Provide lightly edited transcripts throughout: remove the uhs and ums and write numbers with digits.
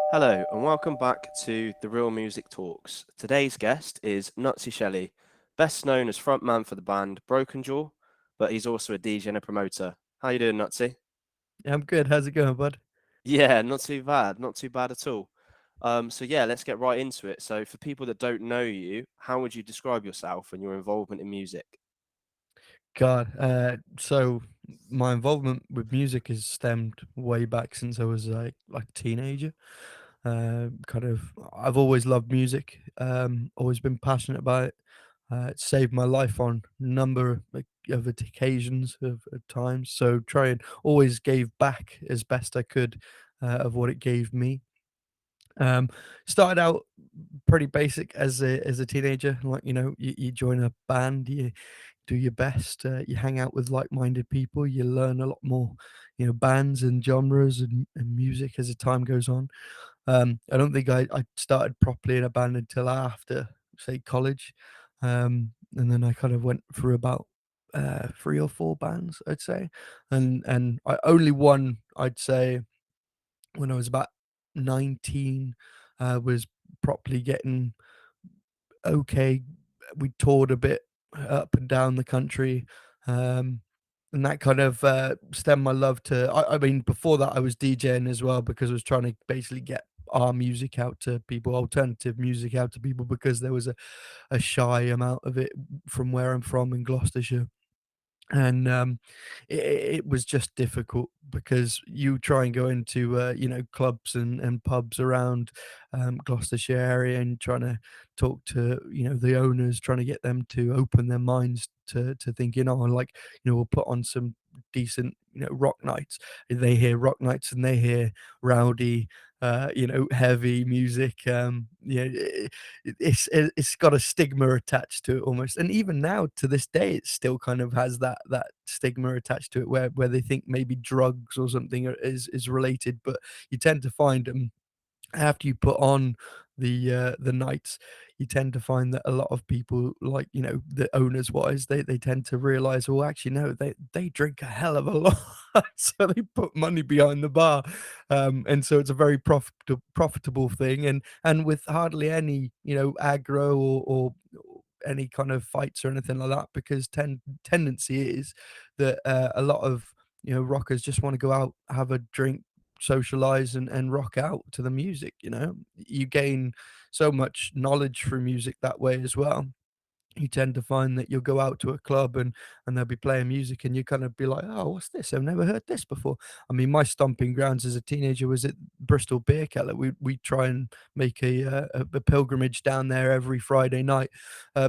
Hello, and welcome back to the Real Music Talks. Today's guest is Nutzie Shelley, best known as frontman for the band Broken Jaw, but he's also a DJ and a promoter. How you doing, Nutzie? Yeah, I'm good. How's it going, bud? Yeah, not too bad at all. So let's get right into it. So, for people that don't know you, how would you describe yourself and your involvement in music? God, so my involvement with music has stemmed way back since I was like a teenager. I've always loved music. Always been passionate about it. It saved my life on a number of occasions of times. So try and always gave back as best I could of what it gave me. Um, Started out pretty basic as a teenager. Like you join a band, you do your best. You hang out with like-minded people. You learn a lot more, bands and genres and music as the time goes on. I don't think I started properly in a band until after, say, college, and then I kind of went through about 3 or 4 bands, I'd say, and I only one, I'd say, when I was about 19, was properly getting okay. We toured a bit up and down the country, um, and that kind of stemmed my love to. I mean, before that, I was DJing as well because I was trying to basically get our music out to people, alternative music out to people, because there was a shy amount of it from where I'm from in Gloucestershire. And it was just difficult because you try and go into clubs and pubs around Gloucestershire area, and trying to talk to the owners, trying to get them to open their minds to thinking, oh, like, we'll put on some decent rock nights. They hear rock nights and they hear rowdy, heavy music. It's got a stigma attached to it almost, and even now to this day, it still kind of has that stigma attached to it, where they think maybe drugs or something is related. But you tend to find after you put on the nights, you tend to find that a lot of people, like, the owners wise, they tend to realize, well, actually no, they drink a hell of a lot, so they put money behind the bar. And so it's a very profitable thing, and with hardly any aggro or any kind of fights or anything like that, because tendency is that a lot of rockers just want to go out, have a drink, socialize, and rock out to the music. You gain so much knowledge through music that way as well. You tend to find that you'll go out to a club, and they'll be playing music, and you kind of be like, oh, what's this? I've never heard this before. I mean, my stomping grounds as a teenager was at Bristol Beer Keller. We try and make a pilgrimage down there every Friday night,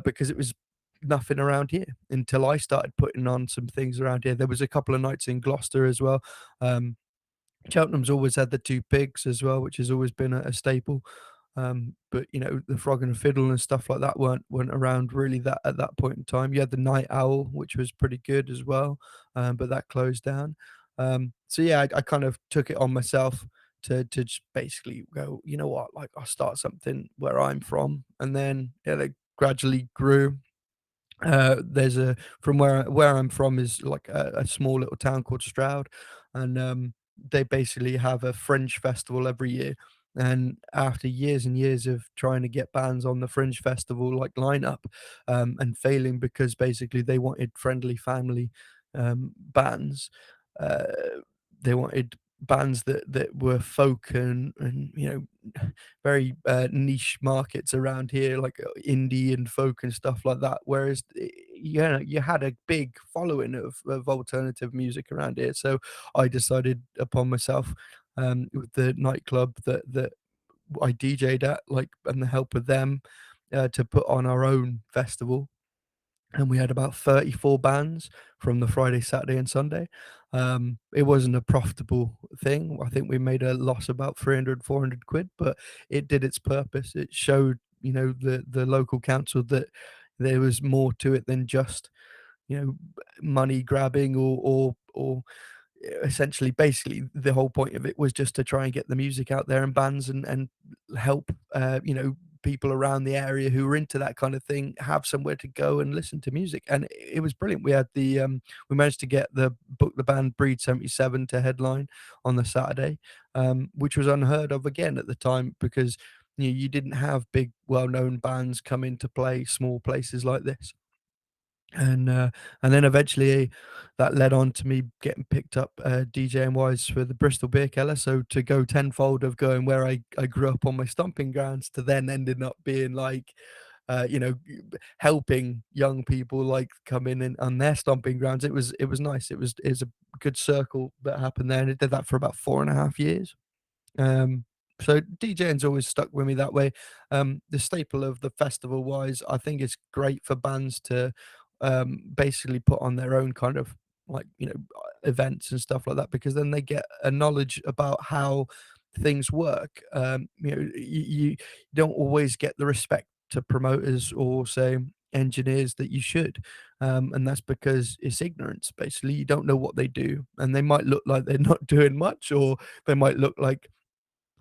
because it was nothing around here until I started putting on some things around here. There was a couple of nights in Gloucester as well. Cheltenham's always had the Two Pigs as well, which has always been a staple. But the Frog and a Fiddle and stuff like that weren't around really that at that point in time. You had the Night Owl, which was pretty good as well, but that closed down. So yeah, I kind of took it on myself to just basically go, you know what, like, I'll start something where I'm from, and then yeah, they gradually grew. There's a From where I'm from is like a small little town called Stroud, and they basically have a Fringe festival every year. And after years and years of trying to get bands on the Fringe festival like lineup, and failing because basically they wanted friendly family bands, uh, they wanted bands that were folk and very niche markets around here, like indie and folk and stuff like that. Whereas you had a big following of alternative music around here. So I decided upon myself, with the nightclub that I DJ'd at, like, and the help of them, to put on our own festival. And we had about 34 bands from the Friday, Saturday, and Sunday. It wasn't a profitable thing. I think we made a loss about 300, 400 quid, but it did its purpose. It showed, the local council that there was more to it than just, money grabbing, or essentially, basically, the whole point of it was just to try and get the music out there and bands, and help, people around the area who were into that kind of thing have somewhere to go and listen to music. And it was brilliant. We managed to get the book the band Breed 77 to headline on the Saturday, which was unheard of again at the time, because you didn't have big, well-known bands come in to play small places like this. And then eventually that led on to me getting picked up DJing wise for the Bristol Beer Keller. So to go tenfold of going where I grew up on my stomping grounds to then ending up being like, helping young people like come in and on their stomping grounds. It was nice. It was a good circle that happened there, and it did that for about 4.5 years. So DJing's always stuck with me that way. The staple of the festival wise, I think it's great for bands to basically put on their own kind of like, events and stuff like that, because then they get a knowledge about how things work. You don't always get the respect to promoters or say engineers that you should. And that's because it's ignorance. Basically, you don't know what they do, and they might look like they're not doing much, or they might look like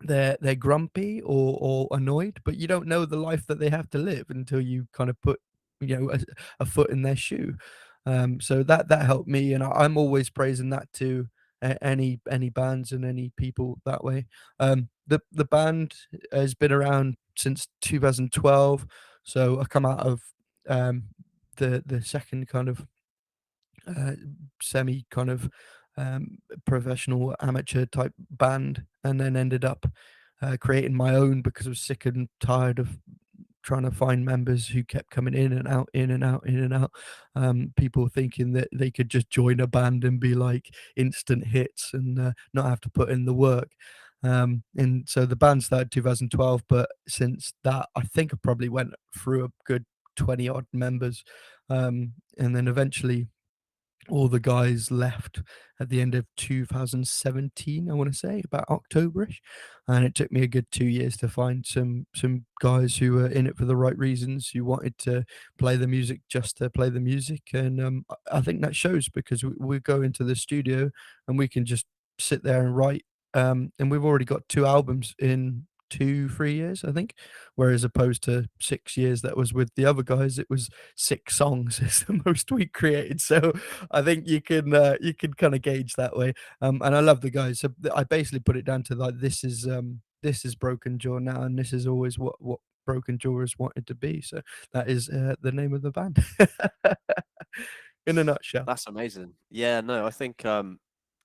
they're grumpy or annoyed, but you don't know the life that they have to live until you kind of put, a foot in their shoe. So that helped me, and I'm always praising that to any bands and any people that way. The band has been around since 2012, so I come out of um, the second kind of uh, semi kind of professional amateur type band, and then ended up creating my own because I was sick and tired of trying to find members who kept coming in and out, in and out, in and out. People thinking that they could just join a band and be like instant hits and not have to put in the work. And so the band started 2012, but since that, I think I probably went through a good 20 odd members. And then eventually all the guys left at the end of 2017, I want to say, about Octoberish, and it took me a good 2 years to find some guys who were in it for the right reasons, who wanted to play the music just to play the music. And I think that shows, because we go into the studio and we can just sit there and write. And we've already got 2 albums in 2 3 years, I think, whereas opposed to 6 years that was with the other guys, it was 6 songs is the most we created. So I think you can kind of gauge that way. And I love the guys. So I basically put it down to like, this is Broken Jaw now, and this is always what Broken Jaw has wanted to be. So that is the name of the band in a nutshell. That's amazing. Yeah, no, I think it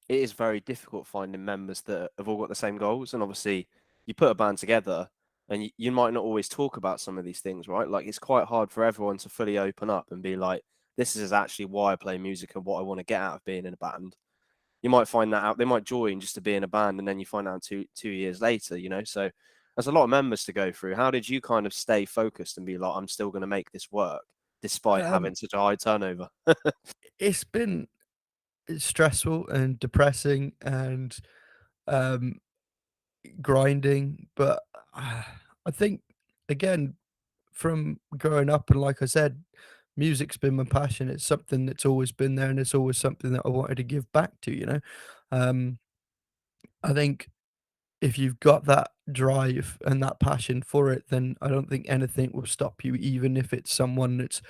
is very difficult finding members that have all got the same goals. And obviously, you put a band together, and you might not always talk about some of these things, right? Like, it's quite hard for everyone to fully open up and be like, this is actually why I play music and what I want to get out of being in a band. You might find that out. They might join just to be in a band, and then you find out two years later, So there's a lot of members to go through. How did you kind of stay focused and be like, I'm still going to make this work despite Um, having such a high turnover? it's been stressful and depressing and um, grinding, but I think, again, from growing up, and like I said, music's been my passion. It's something that's always been there, and it's always something that I wanted to give back to. Um, I think if you've got that drive and that passion for it, then I don't think anything will stop you, even if it's someone that's,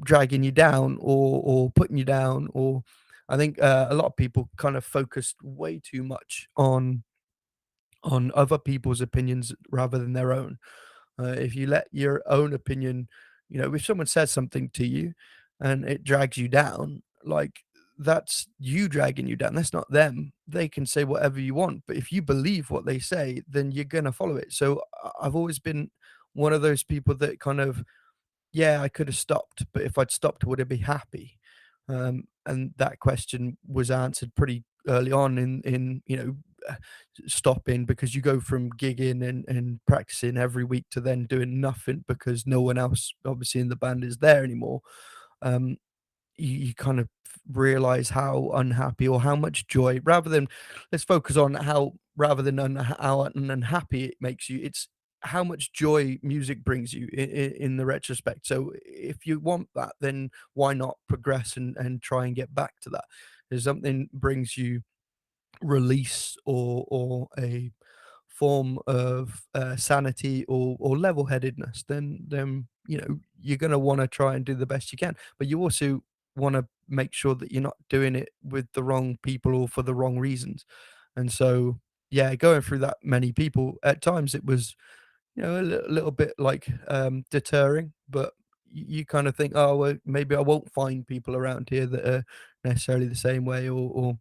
dragging you down or putting you down. Or I think a lot of people kind of focused way too much on other people's opinions rather than their own. If you let your own opinion, if someone says something to you and it drags you down, like, that's you dragging you down. That's not them. They can say whatever you want, but if you believe what they say, then you're gonna follow it. So I've always been one of those people that kind of, yeah, I could have stopped, but if I'd stopped, would I be happy? And that question was answered pretty early on in stopping, because you go from gigging and practicing every week to then doing nothing because no one else obviously in the band is there anymore. Um, you kind of realize how unhappy, or how much joy, rather than, let's focus on how, rather than how unhappy it makes you, it's how much joy music brings you in the retrospect. So if you want that, then why not progress and try and get back to that? If something brings you release or a form of sanity or level-headedness, then you're gonna want to try and do the best you can. But you also want to make sure that you're not doing it with the wrong people or for the wrong reasons. And so, yeah, going through that many people at times it was a little bit like deterring, but you kind of think, oh well, maybe I won't find people around here that are necessarily the same way or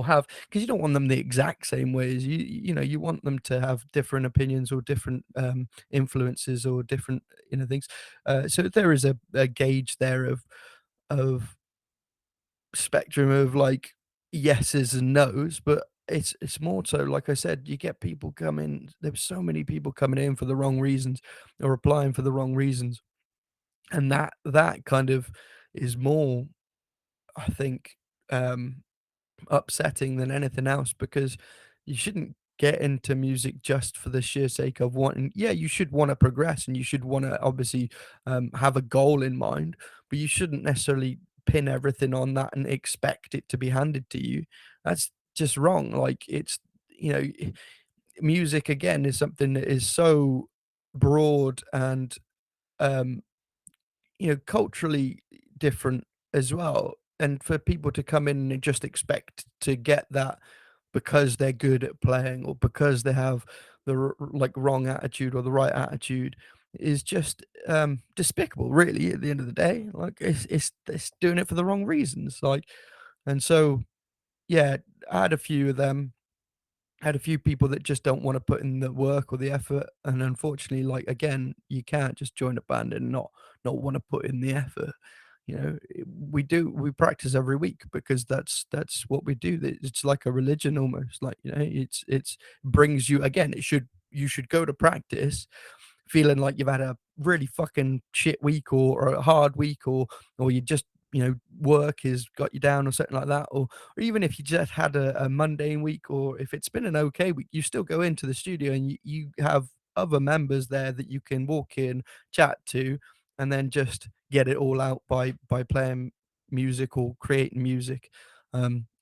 have, because you don't want them the exact same way as you want them to have different opinions or different influences or different things. So there is a gauge there of spectrum of like yeses and nos, but it's more so, like I said, you get people coming. There's so many people coming in for the wrong reasons or applying for the wrong reasons, and that kind of is more, I think, um upsetting than anything else, because you shouldn't get into music just for the sheer sake of wanting. Yeah, you should want to progress and you should want to obviously have a goal in mind, but you shouldn't necessarily pin everything on that and expect it to be handed to you. That's just wrong. Like, it's you know music again is something that is so broad and um culturally different as well. And for people to come in and just expect to get that because they're good at playing or because they have the like wrong attitude or the right attitude is just despicable, really. At the end of the day, like it's doing it for the wrong reasons. Like, and so yeah, I had a few of them. Had a few people that just don't want to put in the work or the effort, and unfortunately, like again, you can't just join a band and not want to put in the effort. We practice every week because that's what we do. It's like a religion almost. Like, it's brings you again. You should go to practice feeling like you've had a really fucking shit week or a hard week, or you just work has got you down or something like that, or even if you just had a mundane week, or if it's been an okay week, you still go into the studio and you have other members there that you can walk in, chat to, and then just get it all out by playing music or creating music.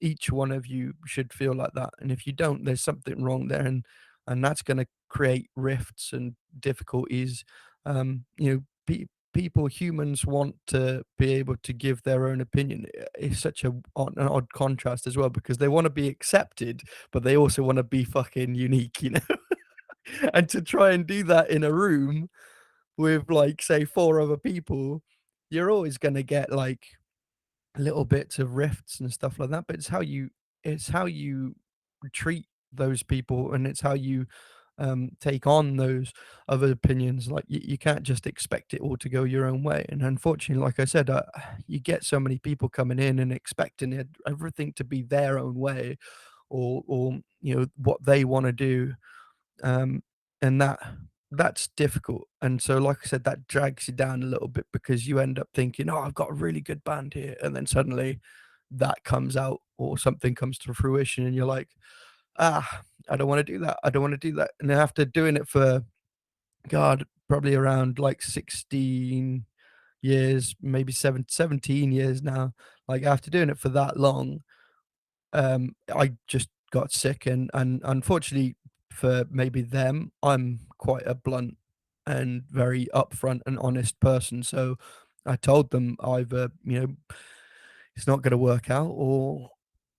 Each one of you should feel like that, and if you don't, there's something wrong there, and that's going to create rifts and difficulties. People, humans want to be able to give their own opinion. It's such an odd contrast as well, because they want to be accepted, but they also want to be fucking unique, and to try and do that in a room with, like, say, four other people, you're always going to get like little bits of rifts and stuff like that. But it's how you treat those people, and it's how you take on those other opinions. Like, you can't just expect it all to go your own way. And unfortunately, like I said, you get so many people coming in and expecting everything to be their own way, or what they want to do, um, and that's difficult. And so, like I said, that drags you down a little bit, because you end up thinking, "Oh, I've got a really good band here," and then suddenly that comes out or something comes to fruition, and you're like, I don't want to do that. I don't want to do that. And after doing it for, God, probably around like 16 years, maybe 17 years now, like after doing it for that long, I just got sick. And unfortunately for maybe them, I'm quite a blunt and very upfront and honest person. So I told them either, it's not going to work out, or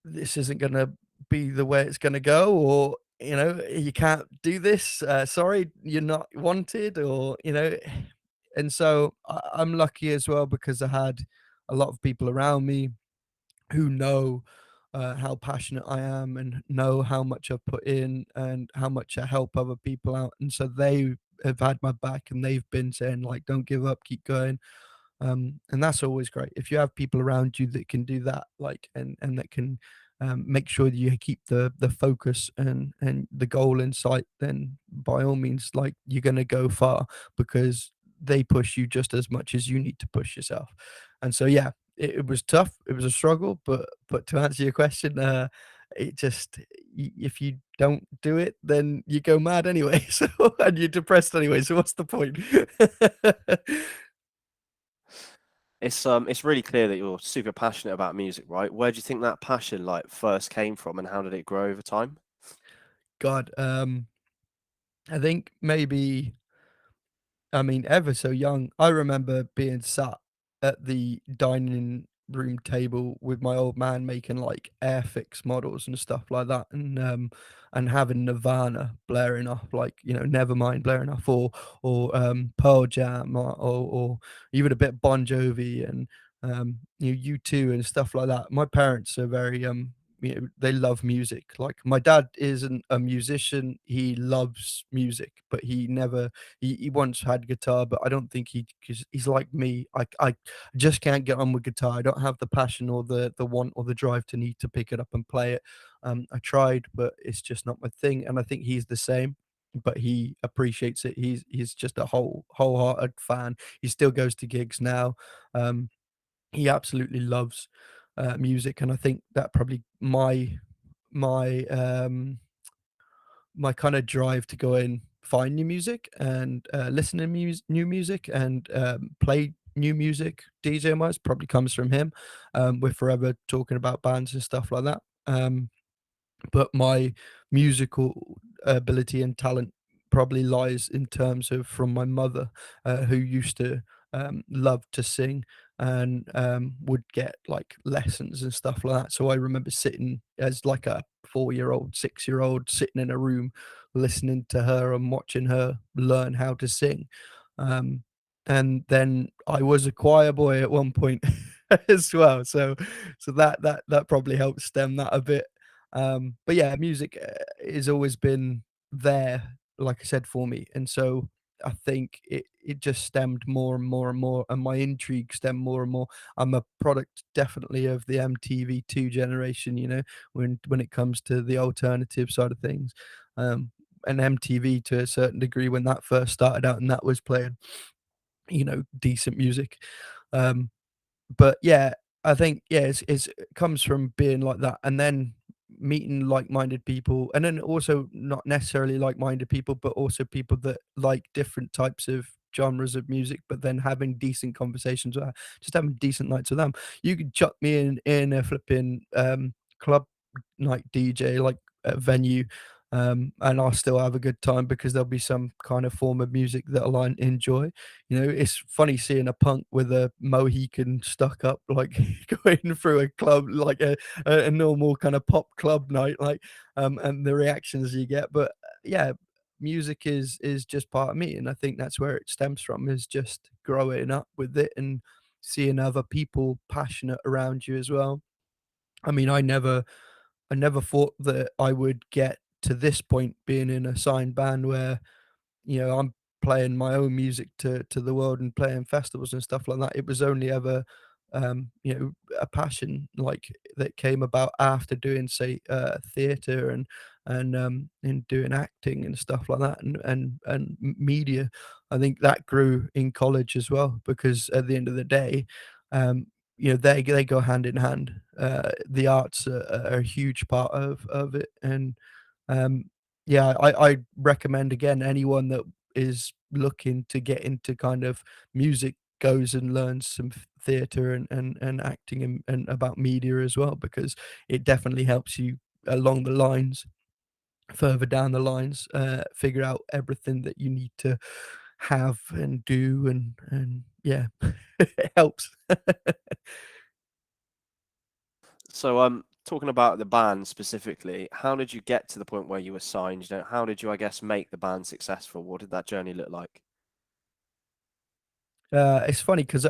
this isn't going to be the way it's going to go, or you can't do this, sorry, you're not wanted, or and so I'm lucky as well, because I had a lot of people around me who know how passionate I am and know how much I've put in and how much I help other people out, and so they have had my back, and they've been saying, like, don't give up, keep going. And that's always great if you have people around you that can do that, like, and that can make sure that you keep the focus and the goal in sight. Then by all means, like, you're gonna go far, because they push you just as much as you need to push yourself. And so yeah, it was tough, it was a struggle, but to answer your question, it just if you don't do it, then you go mad anyway. So, and you're depressed anyway. So what's the point? It's really clear that you're super passionate about music, right? Where do you think that passion like first came from, and how did it grow over time? God, I think maybe, I mean, ever so young, I remember being sat at the dining room table with my old man making like Airfix models and stuff like that, and having Nirvana blaring off, like, you know, Nevermind blaring off, or Pearl Jam, or even a bit Bon Jovi, and you know, U2 and stuff like that. My parents are very you know, they love music. Like, my dad isn't a musician, he loves music, but he once had guitar, but I don't think he's like me. I just can't get on with guitar. I don't have the passion or the want or the drive to need to pick it up and play it. I tried, but it's just not my thing, and I think he's the same. But he appreciates it. He's just a wholehearted fan. He still goes to gigs now. Um, he absolutely loves music, and I think that probably my my kind of drive to go and find new music and listen to new music and play new music DJ wise probably comes from him. We're forever talking about bands and stuff like that. But my musical ability and talent probably lies in terms of from my mother, who used to love to sing and would get like lessons and stuff like that. So I remember sitting as like a 4-year old, 6-year old, sitting in a room listening to her and watching her learn how to sing. Um, and then I was a choir boy at one point as well. So that probably helped stem that a bit. But yeah, music has always been there, like I said, for me. And so I think it just stemmed more and more and more, and my intrigue stemmed more and more. I'm a product definitely of the MTV2 generation, you know, when it comes to the alternative side of things. Um, and MTV to a certain degree when that first started out and that was playing, you know, decent music. Um, but yeah, I think, yeah, it comes from being like that, and then meeting like-minded people, and then also not necessarily like-minded people, but also people that like different types of genres of music, but then having decent conversations with just having decent nights with them. You could chuck me in a flipping club night DJ, like a venue, and I'll still have a good time because there'll be some kind of form of music that I enjoy. You know, it's funny seeing a punk with a Mohican stuck up, like going through a club, like a normal kind of pop club night, like, and the reactions you get. But yeah, music is just part of me, and I think that's where it stems from, is just growing up with it and seeing other people passionate around you as well. I mean, I never thought that I would get to this point being in a signed band where, you know, I'm playing my own music to the world and playing festivals and stuff like that. It was only ever, you know, a passion like that came about after doing, say, theater and doing acting and stuff like that, and media. I think that grew in college as well because at the end of the day, um, you know, they go hand in hand. The arts are a huge part of it, and um, yeah, I recommend again anyone that is looking to get into kind of music goes and learns some theater and acting and about media as well, because it definitely helps you along the lines, further down the lines, figure out everything that you need to have and do, and yeah, it helps. So, talking about the band specifically, how did you get to the point where you were signed? You know, how did you, I guess, make the band successful? What did that journey look like? It's funny 'cause,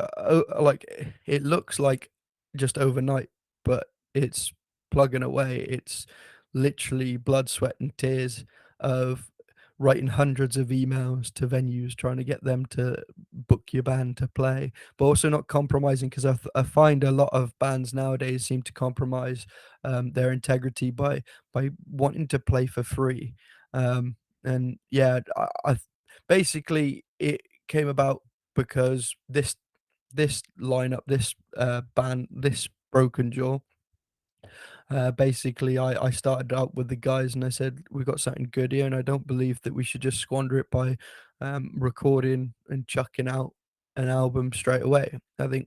like, it looks like just overnight, but it's plugging away. It's literally blood, sweat, and tears of writing hundreds of emails to venues trying to get them to book your band to play, but also not compromising, 'cause I find a lot of bands nowadays seem to compromise, their integrity by wanting to play for free. And yeah, I basically, it came about because this lineup, this band, this Broken Jaw, basically, I started out with the guys and I said, "We've got something good here, and I don't believe that we should just squander it by recording and chucking out an album straight away." I think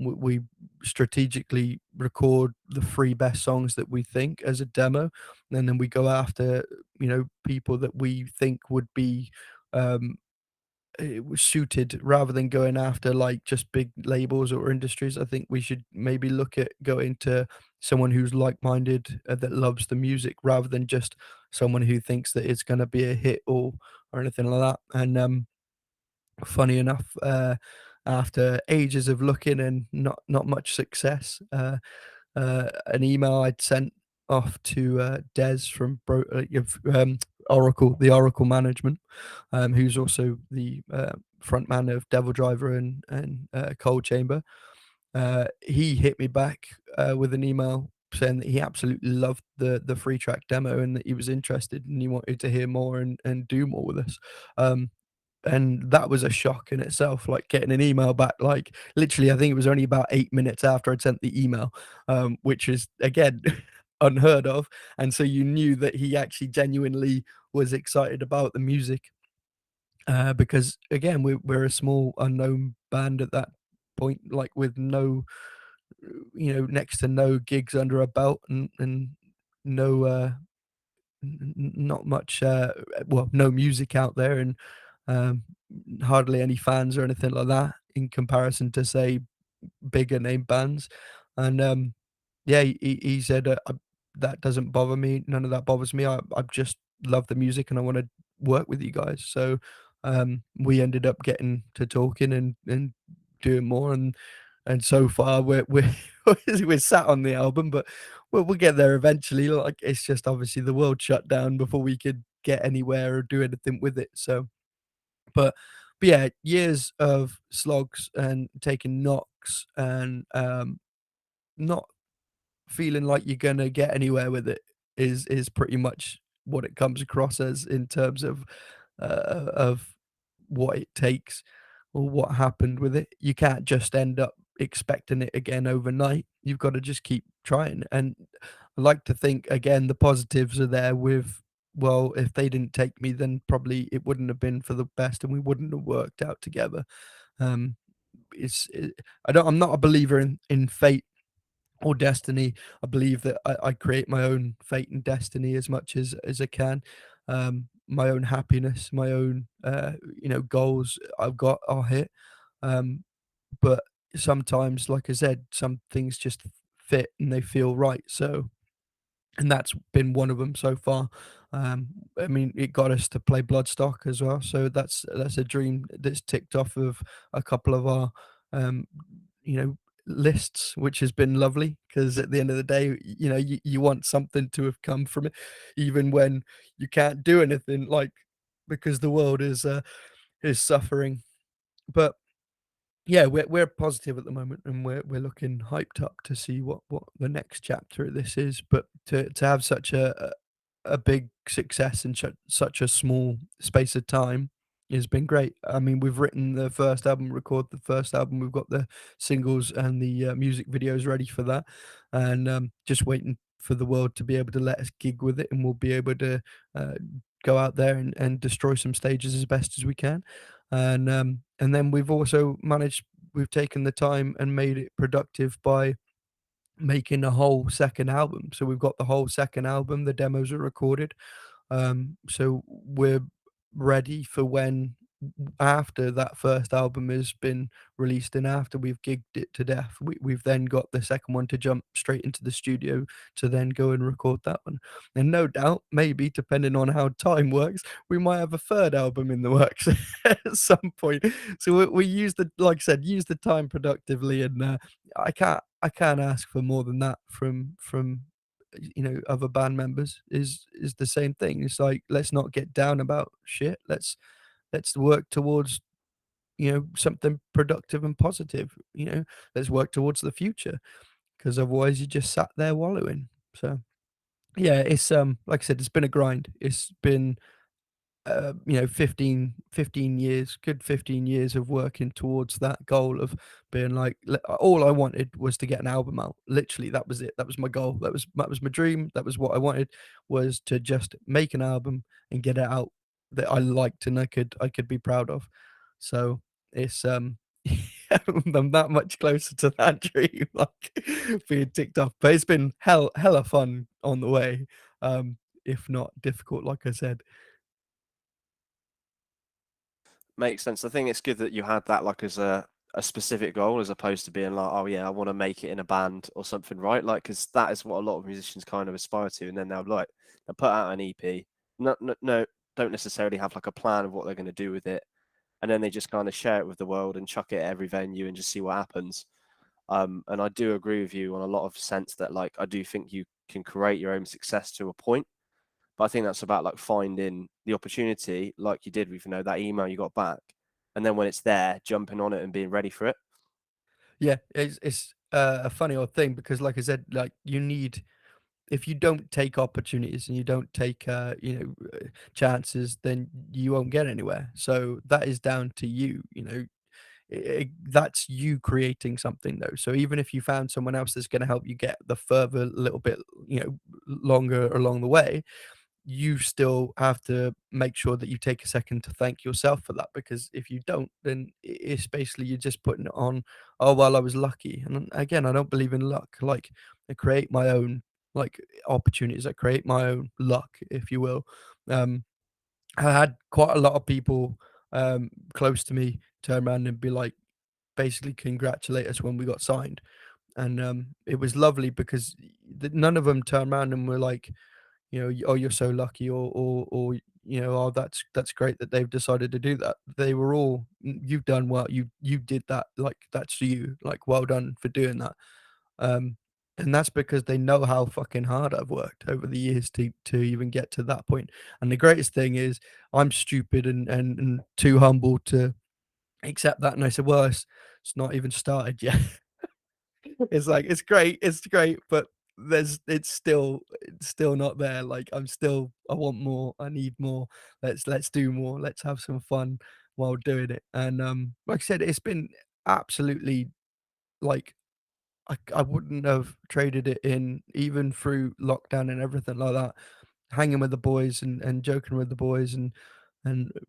we strategically record the 3 best songs that we think as a demo, and then we go after, people that we think would be, um, it was suited rather than going after like just big labels or industries. I think we should maybe look at going to someone who's like-minded, that loves the music rather than just someone who thinks that it's going to be a hit or anything like that. And funny enough, after ages of looking and not much success, an email I'd sent off to Des from Oracle, the Oracle management, who's also the front man of Devil Driver and Cold Chamber. He hit me back with an email saying that he absolutely loved the free track demo and that he was interested and he wanted to hear more and do more with us. Um, and that was a shock in itself, like getting an email back, like literally, I think it was only about 8 minutes after I'd sent the email, which is again unheard of. And so you knew that he actually genuinely was excited about the music, because again, we're a small unknown band at that point, like with no, next to no gigs under a belt and no, not much, well, no music out there, and um, hardly any fans or anything like that in comparison to say bigger name bands. And yeah, he said, that doesn't bother me. None of that bothers me. I just love the music and I want to work with you guys. So we ended up getting to talking and doing more, and so far we're we're sat on the album, but we'll get there eventually. Like it's just obviously the world shut down before we could get anywhere or do anything with it. So, but yeah, years of slogs and taking knocks and not feeling like you're gonna get anywhere with it is pretty much what it comes across as in terms of what it takes or what happened with it. You can't just end up expecting it again overnight. You've got to just keep trying. And I like to think again the positives are there with, well, if they didn't take me, then probably it wouldn't have been for the best and we wouldn't have worked out together. Um, I'm not a believer in fate or destiny. I believe that I create my own fate and destiny as much as I can. My own happiness, my own goals I've got, I'll hit. Um, but sometimes, like I said, some things just fit and they feel right. So and that's been one of them so far. Um, I mean, it got us to play Bloodstock as well, so that's a dream that's ticked off of a couple of our, um, you know, lists, which has been lovely. Because at the end of the day, you want something to have come from it, even when you can't do anything, like because the world is suffering. But yeah, we're positive at the moment, and we're looking hyped up to see what the next chapter of this is. But to have such a big success in such a small space of time has been great. I mean, we've written the first album, recorded the first album, we've got the singles and the music videos ready for that, and just waiting for the world to be able to let us gig with it, and we'll be able to uh, go out there and destroy some stages as best as we can. And then we've taken the time and made it productive by making a whole second album. So we've got the whole second album, the demos are recorded. So we're ready for when after that first album has been released and after we've gigged it to death, we've then got the second one to jump straight into the studio to then go and record that one. And no doubt, maybe depending on how time works, we might have a third album in the works at some point. So we use like I said, use the time productively, and I can't ask for more than that from other band members. Is the same thing. It's like, let's not get down about shit. Let's work towards something productive and positive. Let's work towards the future, because otherwise you just sat there wallowing. So yeah, it's like I said, it's been a grind. It's been 15 years, good 15 years of working towards that goal of being like, all I wanted was to get an album out. Literally, that was it. That was my goal. That was my dream. That was what I wanted, was to just make an album and get it out that I liked and I could be proud of. So it's I'm that much closer to that dream, like being ticked off. But it's been hella fun on the way, if not difficult, like I said. Makes sense. I think it's good that you had that like as a specific goal as opposed to being like, oh yeah, I want to make it in a band or something, right? Like, because that is what a lot of musicians kind of aspire to, and then they'll put out an EP. No, no, no, don't necessarily have like a plan of what they're going to do with it, and then they just kind of share it with the world and chuck it at every venue and just see what happens. And I do agree with you on a lot of sense that like I do think you can create your own success to a point, but I think that's about like finding the opportunity, like you did with that email you got back, and then when it's there, jumping on it and being ready for it. Yeah, it's a funny old thing because, like I said, like you need if you don't take opportunities and you don't take chances, then you won't get anywhere. So that is down to you. That's you creating something though. So even if you found someone else that's going to help you get the further little bit, longer along the way, you still have to make sure that you take a second to thank yourself for that, because if you don't, then it's basically you're just putting it on, oh well, I was lucky. And again, I don't believe in luck. Like, I create my own like opportunities, I create my own luck, if you will. um I had quite a lot of people close to me turn around and be like, basically congratulate us when we got signed. And it was lovely because none of them turned around and were like, "Oh, you're so lucky," or "Oh, that's great that they've decided to do that." They were all, "You've done well. You did that. Like, that's you. Like, well done for doing that." Um, and that's because they know how fucking hard I've worked over the years to even get to that point. And the greatest thing is I'm stupid and too humble to accept that. And I said, "Well, it's not even started yet." It's like, it's great, but it's still not there. Like, I want more, I need more. Let's do more. Let's have some fun while doing it. And like I said, it's been absolutely like I wouldn't have traded it in even through lockdown and everything like that. Hanging with the boys and joking with the boys and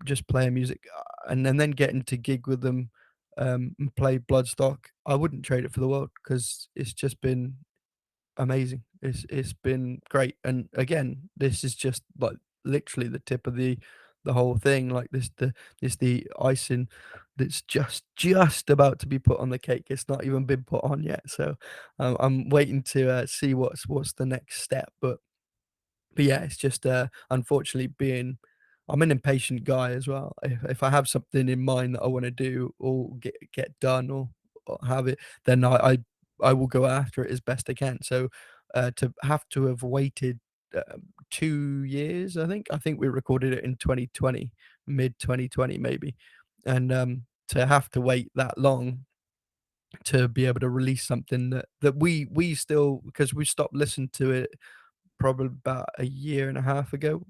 just playing music, and then getting to gig with them, and play Bloodstock. I wouldn't trade it for the world because it's just been amazing. It's been great. And again, this is just like literally the tip of the whole thing. Like, this the icing that's just about to be put on the cake. It's not even been put on yet. So I'm waiting to see what's the next step. But yeah, it's just unfortunately being I'm an impatient guy as well. If I have something in mind that I want to do or get done or have it, then I will go after it as best I can. So to have to have waited 2 years, I think we recorded it in 2020, mid 2020 maybe, and to have to wait that long to be able to release something that we still, because we stopped listening to it probably about a year and a half ago,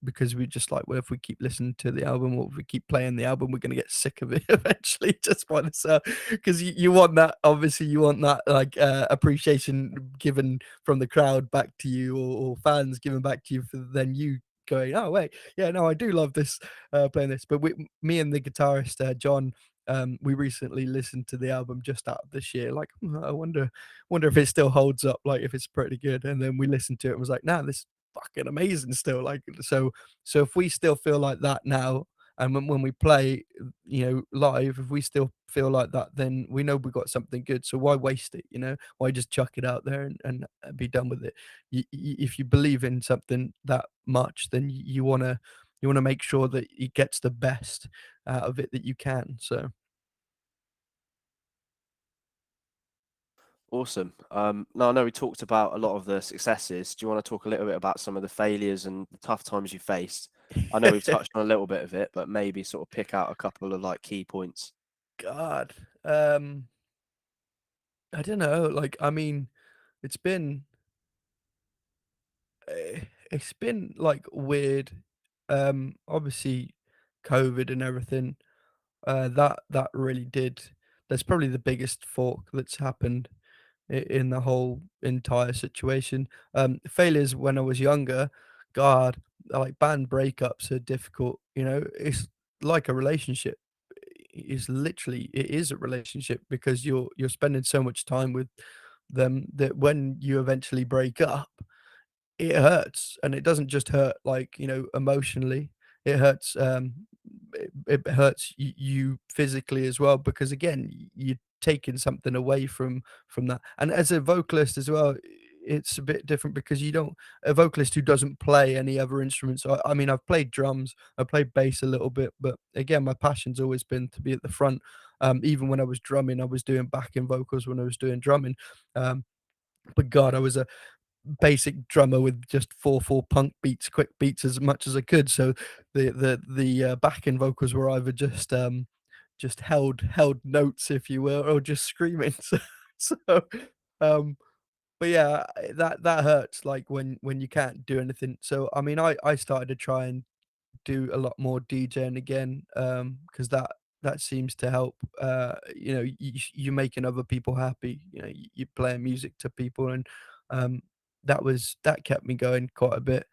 because we just like, well, if we keep listening to the album or if we keep playing the album, we're gonna get sick of it eventually just by the sound. Because you want that, obviously, you want that like appreciation given from the crowd back to you, or fans giving back to you for then you going, oh wait, yeah, no, I do love this, playing this. But me and the guitarist John, we recently listened to the album just out of this year. Like, I wonder if it still holds up, like if it's pretty good. And then we listened to it and was like, nah, this is fucking amazing still. Like, so if we still feel like that now, and when we play, live, if we still feel like that, then we know we got something good. So why waste it? Why just chuck it out there and be done with it? If you believe in something that much, then you wanna make sure that it gets the best out of it that you can. So Awesome. Now I know we talked about a lot of the successes. Do you want to talk a little bit about some of the failures and the tough times you faced? I know we've touched on a little bit of it, but maybe sort of pick out a couple of like key points. God, I don't know. Like, I mean, it's been it's been like weird. Obviously, COVID and everything. That really did. That's probably the biggest fork that's happened in the whole entire situation. Failures when I was younger, God, like band breakups are difficult. It's like a relationship. is literally, it is a relationship, because you're spending so much time with them that when you eventually break up, it hurts, and it doesn't just hurt, like, emotionally. It hurts, it hurts you physically as well, because again, you're taking something away from that. And as a vocalist as well, it's a bit different, because you don't a vocalist who doesn't play any other instruments. I mean, I've played drums, I played bass a little bit, but again, my passion's always been to be at the front. Even when I was drumming, I was doing backing vocals when I was doing drumming. Um, but God, I was a basic drummer with just 4/4 punk beats, quick beats as much as I could. So the backing vocals were either just held notes, if you will, or just screaming. So, um, but yeah, that hurts, like when you can't do anything. So I mean, I started to try and do a lot more DJing again, because that seems to help. You're making other people happy. You're playing music to people, and um, that kept me going quite a bit.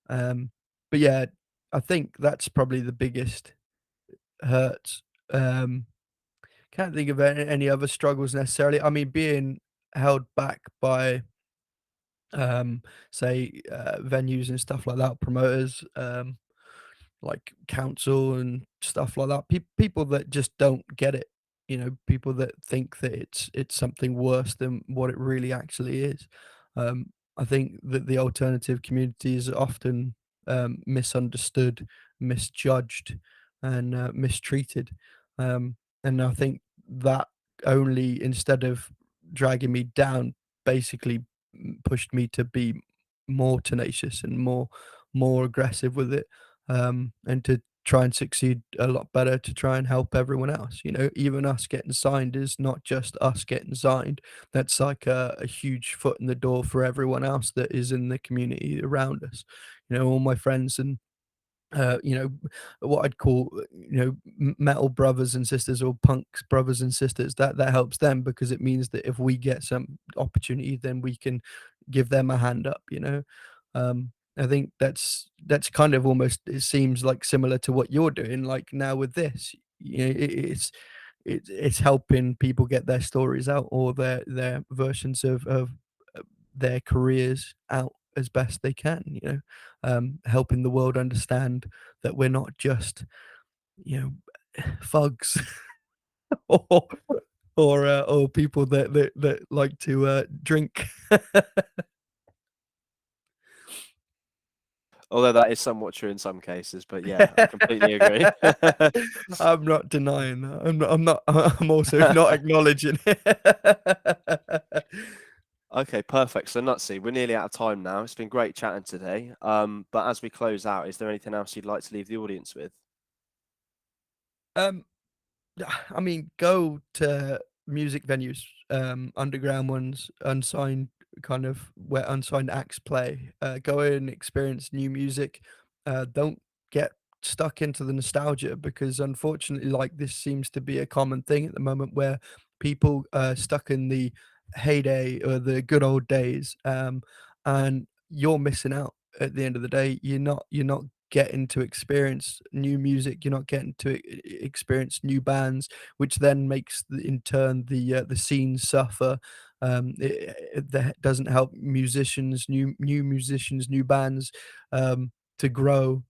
Um, but yeah, I think that's probably the biggest hurt. Um, can't think of any other struggles necessarily. I mean, being held back by say venues and stuff like that, promoters. Like council and stuff like that. People that just don't get it, people that think that it's something worse than what it really actually is. I think that the alternative community is often misunderstood, misjudged, and mistreated. Um, and I think that only, instead of dragging me down, basically pushed me to be more tenacious and more aggressive with it, and to try and succeed a lot better, to try and help everyone else. Even us getting signed is not just us getting signed. That's like a huge foot in the door for everyone else that is in the community around us. All my friends and uh, you know, what I'd call, metal brothers and sisters, or punks brothers and sisters. That helps them, because it means that if we get some opportunity, then we can give them a hand up. I think that's kind of almost, it seems like similar to what you're doing, like now with this. It's helping people get their stories out, or their versions of their careers out as best they can, helping the world understand that we're not just, you thugs, or or people that like to drink. Although that is somewhat true in some cases, but yeah, I completely agree. I'm not denying that. I'm also not acknowledging it. Okay, perfect. So Nutzie, we're nearly out of time now. It's been great chatting today. But as we close out, is there anything else you'd like to leave the audience with? Um, I mean, go to music venues, underground ones, unsigned, kind of where unsigned acts play. Go and experience new music. Don't get stuck into the nostalgia, because unfortunately, like, this seems to be a common thing at the moment, where people are stuck in the heyday or the good old days, and you're missing out. At the end of the day, you're not getting to experience new music. You're not getting to experience new bands, which then makes in turn the scene suffer. That doesn't help musicians, new musicians, new bands, to grow.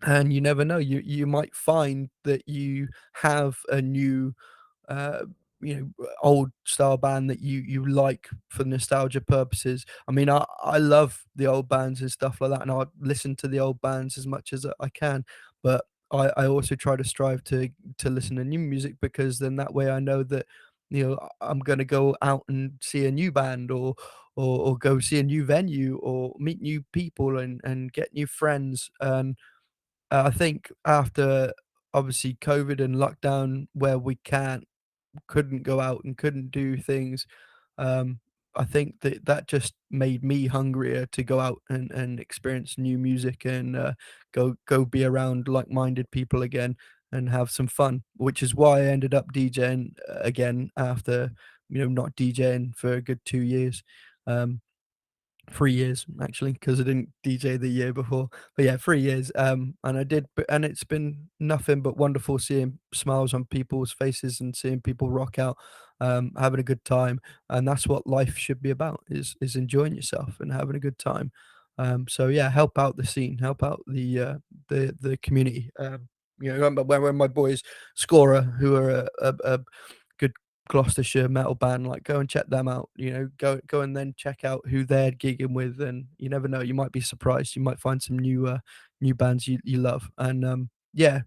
And you never know. You might find that you have a new, uh, old style band that you like for nostalgia purposes. I mean, I love the old bands and stuff like that, and I listen to the old bands as much as I can. But I also try to strive to listen to new music, because then that way I know that, I'm gonna go out and see a new band, or go see a new venue, or meet new people, and get new friends. And I think after, obviously, COVID and lockdown, where we couldn't go out and couldn't do things, um, I think that just made me hungrier to go out and experience new music, and go be around like-minded people again, and have some fun, which is why I ended up DJing again after, not DJing for a good 2 years. Um, 3 years actually, because I didn't DJ the year before. But yeah, 3 years. And I did, and it's been nothing but wonderful seeing smiles on people's faces and seeing people rock out, having a good time. And that's what life should be about: is enjoying yourself and having a good time. So yeah, help out the scene, help out the community. When my boys Scorer, who are a good Gloucestershire metal band, like, go and check them out, go and then check out who they're gigging with, and you never know, you might be surprised. You might find some new bands you love, and, yeah,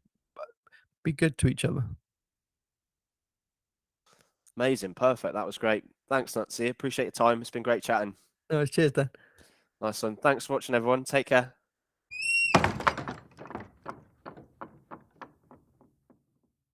be good to each other. Amazing, perfect. That was great. Thanks, Nutzie. Appreciate your time. It's been great chatting. No, cheers then. Nice one. Thanks for watching, everyone. Take care.